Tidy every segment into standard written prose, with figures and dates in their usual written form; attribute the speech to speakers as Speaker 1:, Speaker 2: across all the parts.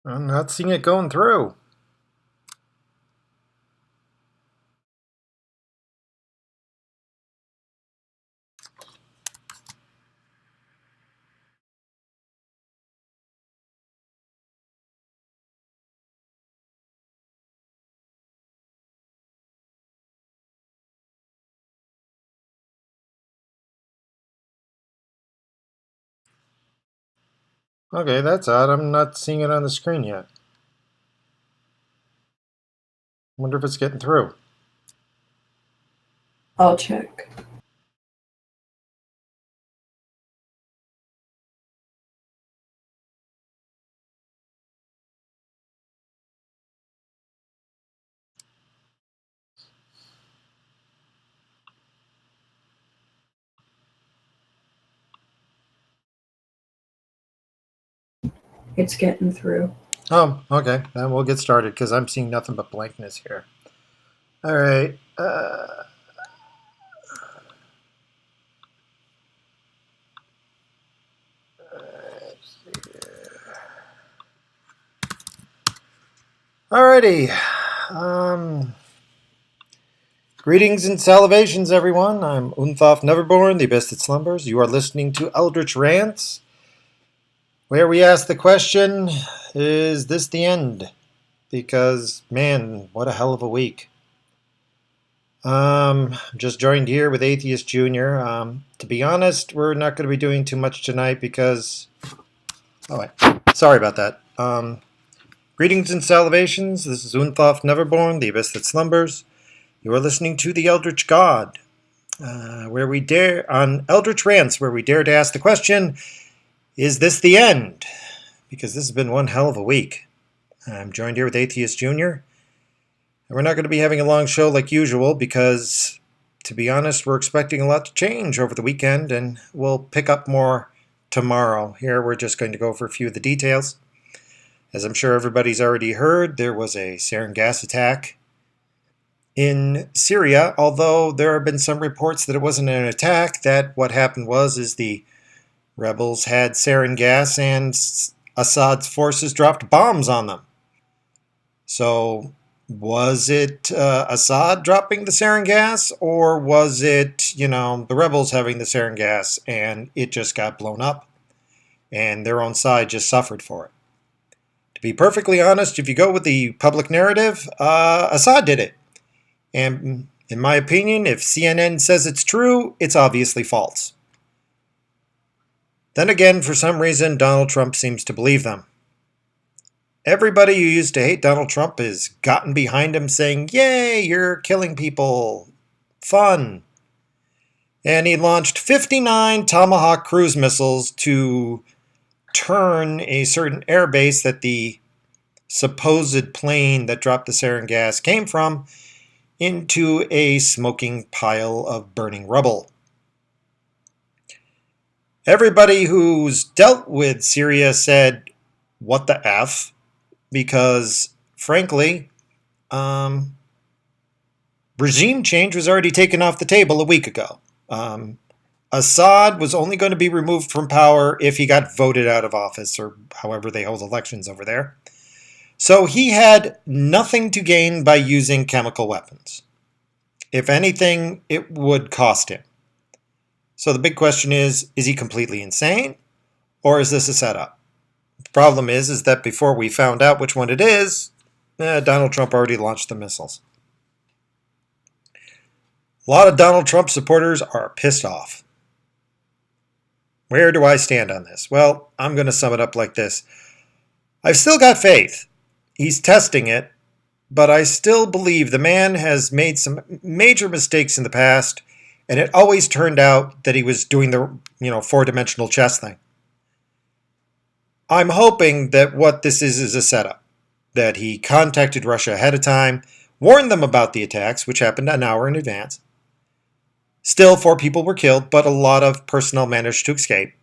Speaker 1: I'm not seeing it going through. Okay, that's odd. I'm not seeing it on the screen yet. Wonder if it's getting through.
Speaker 2: I'll check. It's getting through.
Speaker 1: Oh, okay. Then we'll get started because I'm seeing nothing but blankness here. All right. Alrighty. Um, Greetings and salutations, everyone. I'm Unthoff Neverborn, the best at slumbers. You are listening to Eldritch Rants, where we ask the question, is this the end? Because, man, what a hell of a week. Just joined here with Atheist Junior. To be honest, we're not going to be doing too much tonight because. Oh, wait. Sorry about that. Greetings and salutations. This is Unthoff Neverborn, the abyss that slumbers. You are listening to the Eldritch God, where we dare on Eldritch Rants, where we dare to ask the question: is this the end? Because this has been one hell of a week. I'm joined here with Atheist Junior. And we're not going to be having a long show like usual because, to be honest, we're expecting a lot to change over the weekend and we'll pick up more tomorrow. Here we're just going to go over a few of the details. As I'm sure everybody's already heard, there was a sarin gas attack in Syria, although there have been some reports that it wasn't an attack, that what happened was the rebels had sarin gas and Assad's forces dropped bombs on them. So was it Assad dropping the sarin gas, or was it, the rebels having the sarin gas and it just got blown up and their own side just suffered for it? To be perfectly honest, if you go with the public narrative, Assad did it. And in my opinion, if CNN says it's true, it's obviously false. Then again, for some reason, Donald Trump seems to believe them. Everybody who used to hate Donald Trump has gotten behind him saying, "Yay, you're killing people. Fun." And he launched 59 Tomahawk cruise missiles to turn a certain airbase that the supposed plane that dropped the sarin gas came from into a smoking pile of burning rubble. Everybody who's dealt with Syria said, "What the F?" Because, frankly, regime change was already taken off the table a week ago. Assad was only going to be removed from power if he got voted out of office, or however they hold elections over there. So he had nothing to gain by using chemical weapons. If anything, it would cost him. So the big question is he completely insane, or is this a setup? The problem is that before we found out which one it is, Donald Trump already launched the missiles. A lot of Donald Trump supporters are pissed off. Where do I stand on this? Well, I'm going to sum it up like this. I've still got faith. He's testing it, but I still believe the man has made some major mistakes in the past, and it always turned out that he was doing the, four-dimensional chess thing. I'm hoping that what this is a setup, that he contacted Russia ahead of time, warned them about the attacks, which happened an hour in advance. Still, 4 people were killed, but a lot of personnel managed to escape.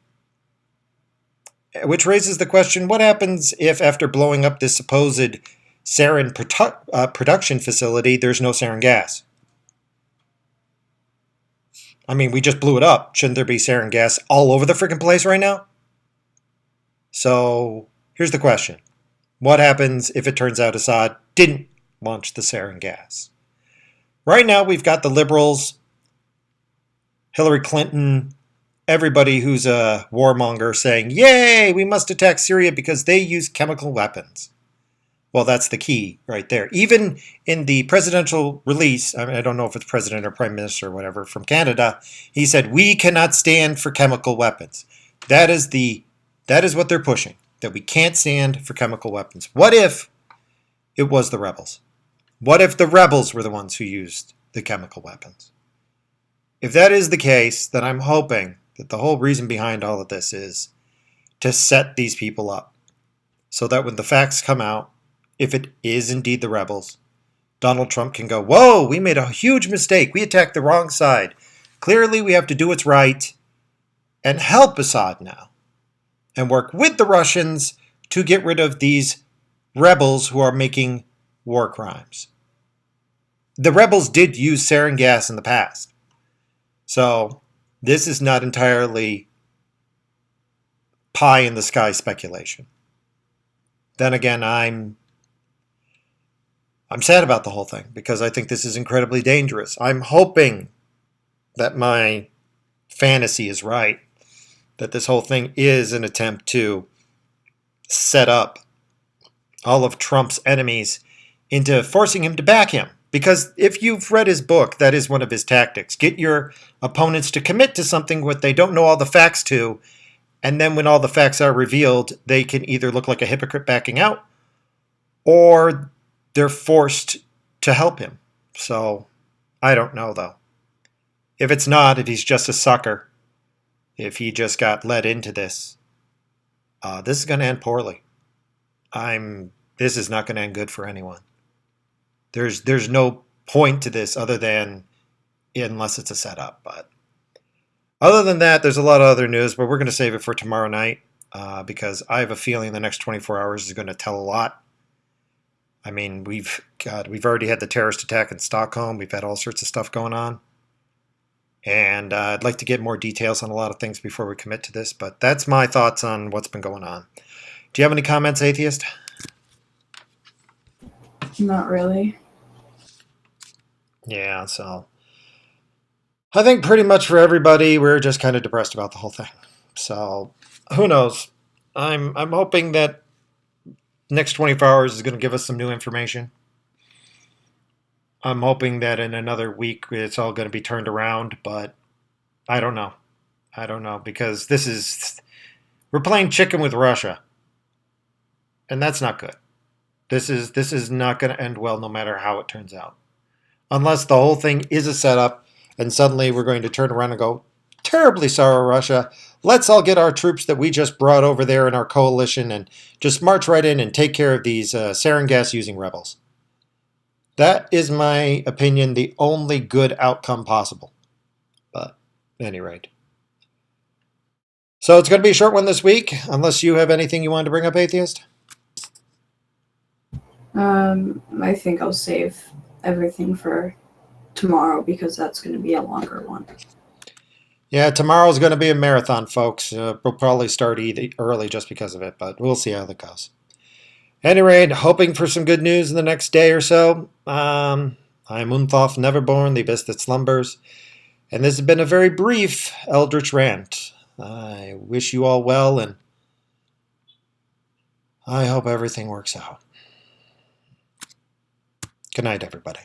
Speaker 1: Which raises the question, what happens if after blowing up this supposed sarin production facility, there's no sarin gas? I mean, we just blew it up. Shouldn't there be sarin gas all over the freaking place right now? So, here's the question. What happens if it turns out Assad didn't launch the sarin gas? Right now, we've got the liberals, Hillary Clinton, everybody who's a warmonger saying, yay, we must attack Syria because they use chemical weapons. Well, that's the key right there. Even in the presidential release, I don't know if it's president or prime minister or whatever, from Canada, he said, we cannot stand for chemical weapons. That is what they're pushing, that we can't stand for chemical weapons. What if it was the rebels? What if the rebels were the ones who used the chemical weapons? If that is the case, then I'm hoping that the whole reason behind all of this is to set these people up so that when the facts come out, if it is indeed the rebels, Donald Trump can go, whoa, we made a huge mistake. We attacked the wrong side. Clearly, we have to do what's right and help Assad now and work with the Russians to get rid of these rebels who are making war crimes. The rebels did use sarin gas in the past. So this is not entirely pie in the sky speculation. Then again, I'm sad about the whole thing because I think this is incredibly dangerous. I'm hoping that my fantasy is right, that this whole thing is an attempt to set up all of Trump's enemies into forcing him to back him. Because if you've read his book, that is one of his tactics. Get your opponents to commit to something what they don't know all the facts to, and then when all the facts are revealed, they can either look like a hypocrite backing out, or they're forced to help him. So, I don't know, though. If it's not, if he's just a sucker, if he just got led into this is going to end poorly. This is not going to end good for anyone. There's no point to this other than unless it's a setup. But other than that, there's a lot of other news, but we're going to save it for tomorrow night because I have a feeling the next 24 hours is going to tell a lot. I mean, we've already had the terrorist attack in Stockholm. We've had all sorts of stuff going on. And I'd like to get more details on a lot of things before we commit to this, but that's my thoughts on what's been going on. Do you have any comments, Atheist?
Speaker 2: Not really.
Speaker 1: Yeah, so I think pretty much for everybody, we're just kind of depressed about the whole thing. So who knows? I'm hoping that next 24 hours is going to give us some new information. I'm hoping that in another week it's all going to be turned around, but I don't know. I don't know because we're playing chicken with Russia, and that's not good. This is not going to end well no matter how it turns out. Unless the whole thing is a setup and suddenly we're going to turn around and go, terribly sorry, Russia. Let's all get our troops that we just brought over there in our coalition and just march right in and take care of these sarin gas using rebels. That is my opinion, the only good outcome possible. But at any rate. So it's going to be a short one this week, unless you have anything you wanted to bring up, Atheist?
Speaker 2: I think I'll save everything for tomorrow because that's going to be a longer one.
Speaker 1: Yeah, tomorrow's going to be a marathon, folks. We'll probably start early just because of it, but we'll see how that goes. At any rate, hoping for some good news in the next day or so. I'm Unthoff Neverborn, the abyss that slumbers, and this has been a very brief Eldritch Rant. I wish you all well, and I hope everything works out. Good night, everybody.